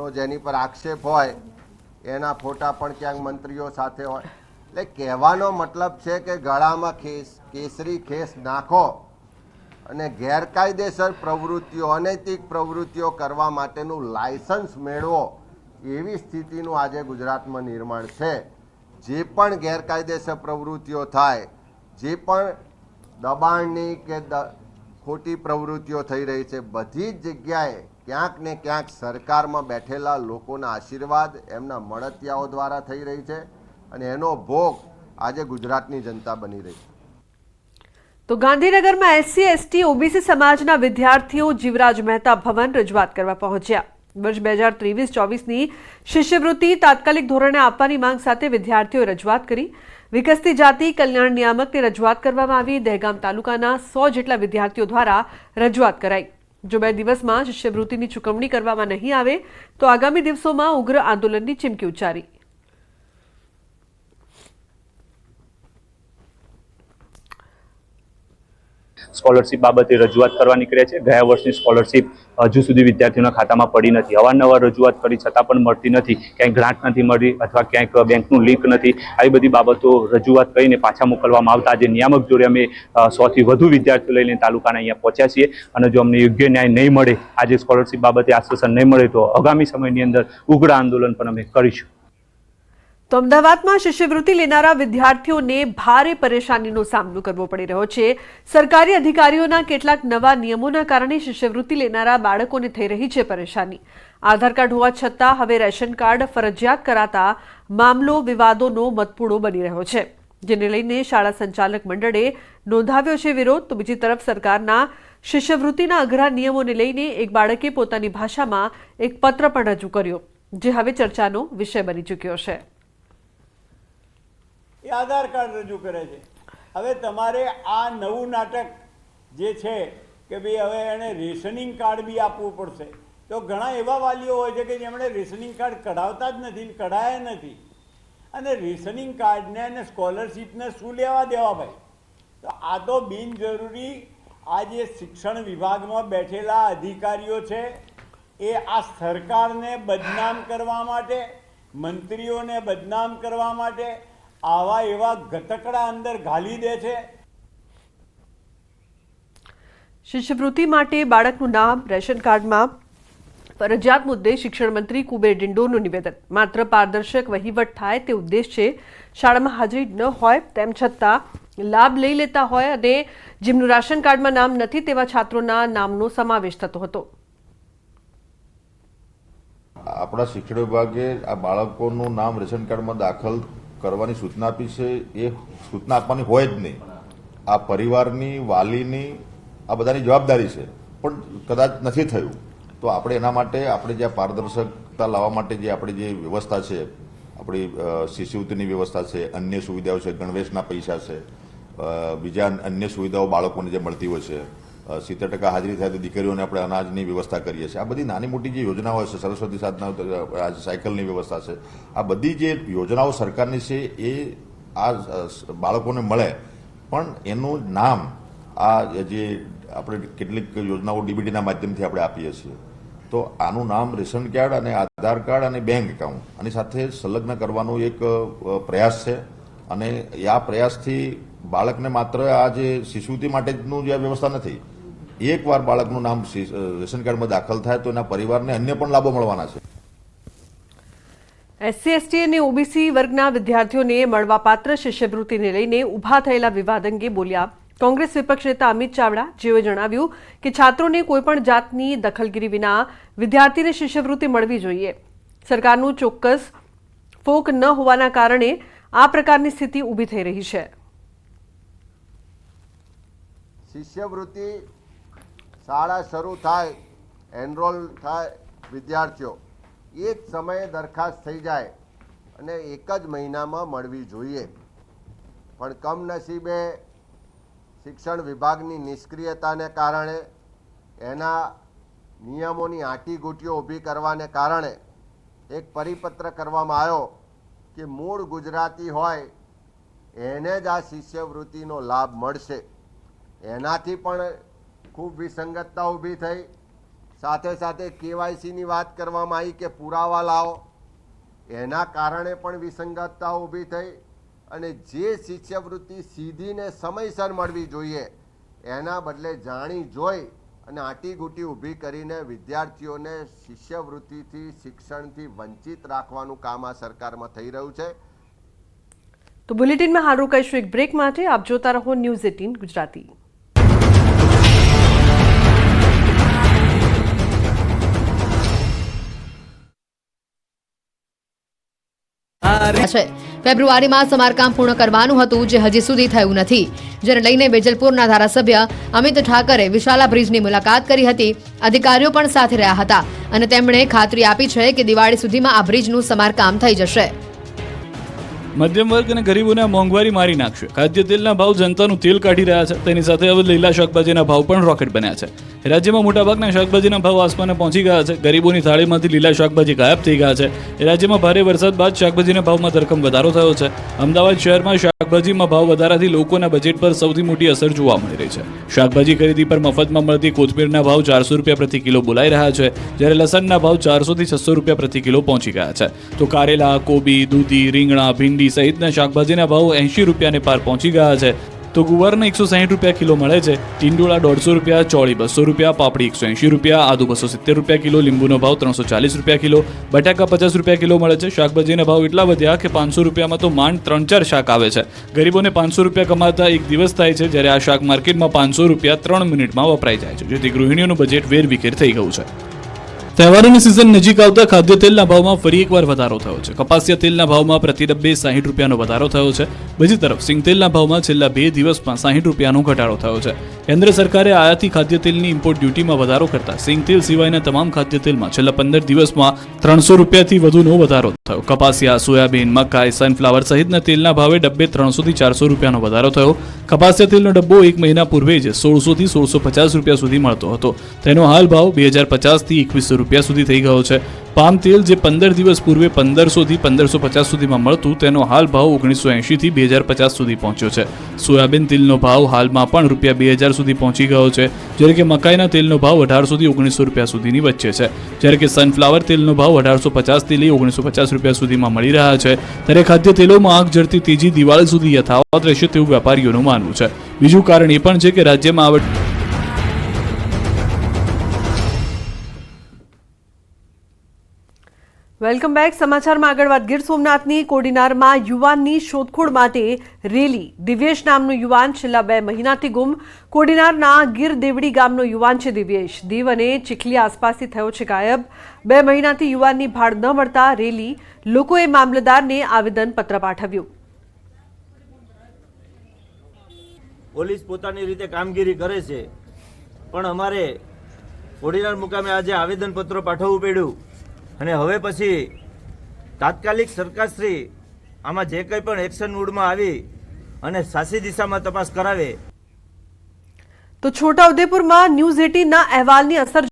નો જેની પર આક્ષેપ હોય એના ફોટા પણ ક્યાંક મંત્રીઓ સાથે હોય. એટલે કહેવાનો મતલબ છે કે ગળામાં કેસરી ખેસ નાખો અને ગેરકાયદેસર પ્રવૃત્તિઓ, અનૈતિક પ્રવૃત્તિઓ કરવા માટેનું લાયસન્સ મેળવો, એવી સ્થિતિનું આજે ગુજરાતમાં નિર્માણ છે. જે પણ ગેરકાયદેસર પ્રવૃત્તિઓ થાય, જે પણ દબાણની કે ખોટી પ્રવૃત્તિઓ થઈ રહી છે, બધી જ જગ્યાએ ક્યાંક ને ક્યાંક સરકારમાં બેઠેલા લોકોના આશીર્વાદ, એમના મળતિયાઓ દ્વારા થઈ રહી છે અને એનો ભોગ આજે ગુજરાતની જનતા બની રહી છે. તો ગાંધીનગરમાં એસસી એસટી ઓબીસી સમાજના વિદ્યાર્થીઓ જીવરાજ મહેતા ભવન રજૂઆત કરવા પહોંચ્યા. વર્ષ 2023-24ની શિષ્યવૃત્તિ તાત્કાલિક ધોરણે આપવાની માંગ સાથે વિદ્યાર્થીઓએ રજૂઆત કરી. વિકસતી જાતિ કલ્યાણ નિયામકને રજૂઆત કરવામાં આવી. દહેગામ તાલુકાના 100 જેટલા વિદ્યાર્થીઓ દ્વારા રજૂઆત કરાઈ. જો 2 દિવસમાં શિષ્યવૃત્તિની ચૂકવણી કરવામાં નહીં આવે તો આગામી દિવસોમાં ઉગ્ર આંદોલનની ચીમકી ઉચ્ચારી. સ્કોલરશીપ બાબતે રજૂઆત કરવા નીકળ્યા છે. ગયા વર્ષની સ્કોલરશીપ હજુ સુધી વિદ્યાર્થીઓના ખાતામાં પડી નથી. અવારનવાર રજૂઆત કરી છતાં પણ મળતી નથી. ક્યાંક ગ્રાન્ટ નથી મળી અથવા ક્યાંક બેંકનું લિંક નથી. આવી બધી બાબતો રજૂઆત કરીને પાછા મોકલવામાં આવતા આજે નિયામક જોડે અમે 100થી વધુ વિદ્યાર્થીઓ લઈને તાલુકાના અહીંયા પહોંચ્યા છીએ અને જો અમને યોગ્ય ન્યાય નહીં મળે, આજે સ્કોલરશીપ બાબતે આશ્વાસન નહીં મળે તો આગામી સમયની અંદર ઉગ્ર આંદોલન પણ અમે કરીશું. તો અમદાવાદમાં શિષ્યવૃત્તિ લેનારા વિદ્યાર્થીઓને ભારે પરેશાનીનો સામનો કરવો પડી રહ્યો છે. સરકારી અધિકારીઓના કેટલાક નવા નિયમોના કારણે શિષ્યવૃત્તિ લેનારા બાળકોને થઈ રહી છે પરેશાની. આધાર કાર્ડ હોવા છતાં હવે રેશન કાર્ડ ફરજિયાત કરાતા મામલો વિવાદોનો મતપૂડો બની રહ્યો છે, જેને લઈને શાળા સંચાલક મંડળે નોંધાવ્યો છે વિરોધ. તો બીજી તરફ સરકારના શિષ્યવૃત્તિના અઘરા નિયમોને લઈને એક બાળકે પોતાની ભાષામાં એક પત્ર પણ રજૂ કર્યો, જે હવે ચર્ચાનો વિષય બની ચૂક્યો છે. એ આધાર કાર્ડ રજૂ કરે છે. હવે તમારે આ નવું નાટક જે છે કે ભાઈ હવે એણે રેશનિંગ કાર્ડ બી આપવું પડશે, તો ઘણા એવા વાલીઓ હોય છે કે જેમણે રેશનિંગ કાર્ડ કઢાવતા જ નથી, કઢાયા નથી. અને રેશનિંગ કાર્ડને અને સ્કોલરશીપને શું લેવા દેવા ભાઈ? તો આ તો બિનજરૂરી આ જે શિક્ષણ વિભાગમાં બેઠેલા અધિકારીઓ છે એ આ સરકારને બદનામ કરવા માટે, મંત્રીઓને બદનામ કરવા માટે આવા એવા ગતકડા અંદર ઘાલી દે છે. શિષ્યવૃત્તિ માટે બાળકનું નામ રેશન કાર્ડમાં ફરજિયાત મુદ્દે શિક્ષણ મંત્રી કુબેર ડિંડોરનું નિવેદન. માત્ર પારદર્શક વહીવટ થાય તે ઉદ્દેશ્ય છે. શાળામાં હાજરી ન હોય તેમ છતાં લાભ લઈ લેતા હોય અને જેમનું રાશન કાર્ડમાં નામ નથી તેવા છાત્રોના નામનો સમાવેશ થતો હતો. આપણા શિક્ષણ વિભાગે આ બાળકોનું નામ રેશન કાર્ડમાં દાખલ કરવાની સૂચના આપી છે. એ સૂચના આપવાની હોય જ નહીં. આ પરિવારની, વાલીની, આ બધાની જવાબદારી છે, પણ કદાચ નથી થયું તો આપણે એના માટે આપણે જે પારદર્શકતા લાવવા માટે જે આપણી જે વ્યવસ્થા છે, આપણી શિષ્યવૃત્તિની વ્યવસ્થા છે, અન્ય સુવિધાઓ છે, ગણવેશના પૈસા છે, બીજા અન્ય સુવિધાઓ બાળકોને જે મળતી હોય છે, 70% હાજરી થાય તો દીકરીઓને આપણે અનાજની વ્યવસ્થા કરીએ છીએ. આ બધી નાની મોટી જે યોજનાઓ છે, સરસ્વતી સાધના, સાયકલની વ્યવસ્થા છે, આ બધી જે યોજનાઓ સરકારની છે એ આ બાળકોને મળે, પણ એનું નામ આ જે આપણે કેટલીક યોજનાઓ ડીબીટીના માધ્યમથી આપણે આપીએ છીએ, તો આનું નામ રેશન કાર્ડ અને આધાર કાર્ડ અને બેંક એકાઉન્ટ આની સાથે સંલગ્ન કરવાનો એક પ્રયાસ છે. અને આ પ્રયાસથી બાળકને માત્ર આ જે શિશુવૃત્તિ માટેનું જે વ્યવસ્થા નથી, એકવાર બાળકનું નામ રેશન કાર્ડમાં દાખલ થાય તો એના પરિવારને અન્ય પણ લાભો મળવાના છે. એસસી એસટી અને ઓબીસી વર્ગના વિદ્યાર્થીઓને મળવાપાત્ર શિષ્યવૃત્તિને લઈને ઉભા થયેલા વિવાદ અંગે બોલ્યા કોંગ્રેસ વિપક્ષ નેતા અમિત ચાવડા, જેઓએ જણાવ્યું કે છાત્રોને કોઈપણ જાતની દખલગીરી વિના વિદ્યાર્થીને શિષ્યવૃત્તિ મળવી જોઈએ. સરકારનું ચોક્કસ ફોક ન હોવાના કારણે આ પ્રકારની સ્થિતિ ઊભી થઈ રહી છે. શિષ્યવૃત્તિ શાળા શરૂ થાય, એનરોલ થાય વિદ્યાર્થીઓ, એ જ સમયે દરખાસ્ત થઈ જાય અને એક જ મહિનામાં મળવી જોઈએ. પણ કમનસીબે શિક્ષણ વિભાગની નિષ્ક્રિયતાને કારણે, એના નિયમોની આંટીઘૂંટીઓ ઊભી કરવાને કારણે એક પરિપત્ર કરવામાં આવ્યો કે મૂળ ગુજરાતી હોય એને જ આ શિષ્યવૃત્તિનો લાભ મળશે. એનાથી પણ ખૂબ વિસંગતતા ઊભી થઈ. સાથે સાથે KYCની વાત કરવામાં આવી કે પુરાવા લાવો, એના કારણે પણ વિસંગતતા ઊભી થઈ અને જે શિષ્યવૃત્તિ સીધી ને સમયસર મળવી જોઈએ એના બદલે જાણી જોઈ અને આંટીઘૂંટી ઊભી કરીને વિદ્યાર્થીઓને શિષ્યવૃત્તિથી શિક્ષણથી વંચિત રાખવાનું કામ આ સરકારમાં થઈ રહ્યું છે. તો બુલેટિનમાં હાલ રોકાઈશું એક બ્રેક માટે. આપ જોતા રહો ન્યૂઝ 18 ગુજરાતી. છે ફેબ્રુઆરીમાં સમારકામ પૂર્ણ કરવાનું હતું, જે હજી સુધી થયું નથી, જેને લઈને વેજલપુરના ધારાસભ્ય અમિત ઠાકરે વિશાલા બ્રિજની મુલાકાત કરી હતી. અધિકારીઓ પણ સાથે રહ્યા હતા અને તેમણે ખાતરી આપી છે કે દિવાળી સુધીમાં આ બ્રિજનું સમારકામ થઈ જશે. મધ્યમ વર્ગ અને ગરીબોને મોંઘવારી મારી નાખશે. ખાદ્ય તેલના ભાવ જનતાનું તેલ કાઢી રહ્યા છે. તેની સાથે હવે લીલા શાકભાજીના ભાવ પણ રોકેટ બન્યા છે. રાજ્યમાં મોટાભાગના શાકભાજીના ભાવ આસમાને પહોંચી ગયા છે. ગરીબોની થાળીમાંથી લીલા શાકભાજી ગાયબ થઈ ગયા છે. રાજ્યમાં ભારે વરસાદ બાદ શાકભાજીના ભાવમાં ધરખમ વધારો થયો છે. અમદાવાદ શહેરમાં શાકભાજીમાં ભાવ વધારાથી લોકોના બજેટ પર સૌથી મોટી અસર જોવા મળી રહી છે. શાકભાજી ખરીદી પર મફતમાં મળતી કોથમીરના ભાવ 400 રૂપિયા પ્રતિ કિલો બોલાઈ રહ્યા છે, જ્યારે લસણના ભાવ 400 થી 600 રૂપિયા પ્રતિ કિલો પહોંચી ગયા છે. તો કારેલા, કોબી, દૂધી, રીંગણા, ભીંડી સહિતના શાકભાજીના ભાવ 80 રૂપિયાને પાર પહોંચી ગયા છે. તો ગુવારના 160 રૂપિયા કિલો મળે છે. ટીંડોળા 150 રૂપિયા, ચોળી 200 રૂપિયા, પાપડી 180 રૂપિયા, આદુ 270 રૂપિયા કિલો, લીંબુનો ભાવ 340 રૂપિયા કિલો, બટાકા 50 રૂપિયા કિલો મળે છે. શાકભાજીના ભાવ એટલા વધ્યા કે 500 રૂપિયામાં તો માંડ 3-4 શાક આવે છે. ગરીબોને 500 રૂપિયા કમાતા એક દિવસ થાય છે, જ્યારે આ શાક માર્કેટમાં 500 રૂપિયા 3 મિનિટમાં વપરાઈ જાય છે, જેથી ગૃહિણીઓનું બજેટ વેરવિખેર થઈ ગયું છે. તહેવારોની સિઝન નજીક આવતા ખાદ્ય તેલના ભાવમાં ફરી એકવાર વધારો થયો છે. કપાસિયા તેલના ભાવમાં પ્રતિ ડબ્બે 60 રૂપિયાનો વધારો થયો છે. બીજી તરફ સિંગ તેલના ભાવમાં છેલ્લા 2 દિવસમાં 60 રૂપિયાનો ઘટાડો થયો છે. કેન્દ્ર સરકારે આયાતી ખાદ્ય તેલની ઇમ્પોર્ટ ડ્યુટીમાં વધારો કરતા સિંગ તેલ સિવાયના તમામ ખાદ્ય તેલમાં છેલ્લા 15 દિવસમાં 300 રૂપિયાથી વધુનો વધારો થયો. કપાસિયા, સોયાબીન, મકાઈ, સનફ્લાવર સહિતના તેલના ભાવે ડબ્બે 300 થી 400 રૂપિયાનો વધારો થયો. કપાસિયા તેલનો ડબ્બો એક મહિના પૂર્વે જ 1600 થી 1650 રૂપિયા સુધી મળતો હતો. તેનો હાલ ભાવ 2050 થી 2100 રૂપિયા સુધી થઈ ગયો છે. પામ તેલ જે 15 દિવસ પૂર્વે 1500 થી 1550 સુધીમાં મળતું, તેનો હાલ ભાવ 1980 થી 2050 સુધી પહોંચ્યો છે. સોયાબીન તેલનો ભાવ હાલમાં પણ રૂપિયા 2000 સુધી પહોંચી ગયો છે, જ્યારે કે મકાઈના તેલનો ભાવ 1800 થી 1900 રૂપિયા સુધીની વચ્ચે છે. જ્યારે કે સનફ્લાવર તેલનો ભાવ 1850 થી લઈ 1950 રૂપિયા સુધીમાં મળી રહ્યા છે. ત્યારે ખાદ્ય તેલોમાં આગ ઝરતી તેજી દિવાળી સુધી યથાવત રહેશે તેવું વેપારીઓનું માનવું છે. બીજું કારણ એ પણ છે કે રાજ્યમાં વેલકમ બેક. સમાચારમાં આગળ વાત. ગીર સોમનાથની કોડીનારમાં યુવાનની શોધખોળ માટે રેલી. દિવ્યેશ નામનો યુવાન છેલ્લા 2 મહિનાથી ગુમ. કોડીનારના ગીર દેવડી ગામનો યુવાન છે દિવ્યેશ. દીવ અને ચીખલી આસપાસથી થયો છે ગાયબ. 2 મહિનાથી યુવાનની ભાળ ન મળતા રેલી લોકોએ મામલતદારને આવેદનપત્ર પાઠવ્યું. પોલીસ પોતાની રીતે કામગીરી કરે છે, પણ અમારે કોડીનાર મુકામે આજે આવેદનપત્રો પાઠવવું પડ્યું. અને હવે પછી તાત્કાલિક સરકારશ્રી આમાં જે કંઈ પણ એક્શન મૂડમાં આવી અને સાચી દિશામાં તપાસ કરાવે. તો છોટાઉદેપુરમાં ન્યૂઝ 18ના અહેવાલની અસર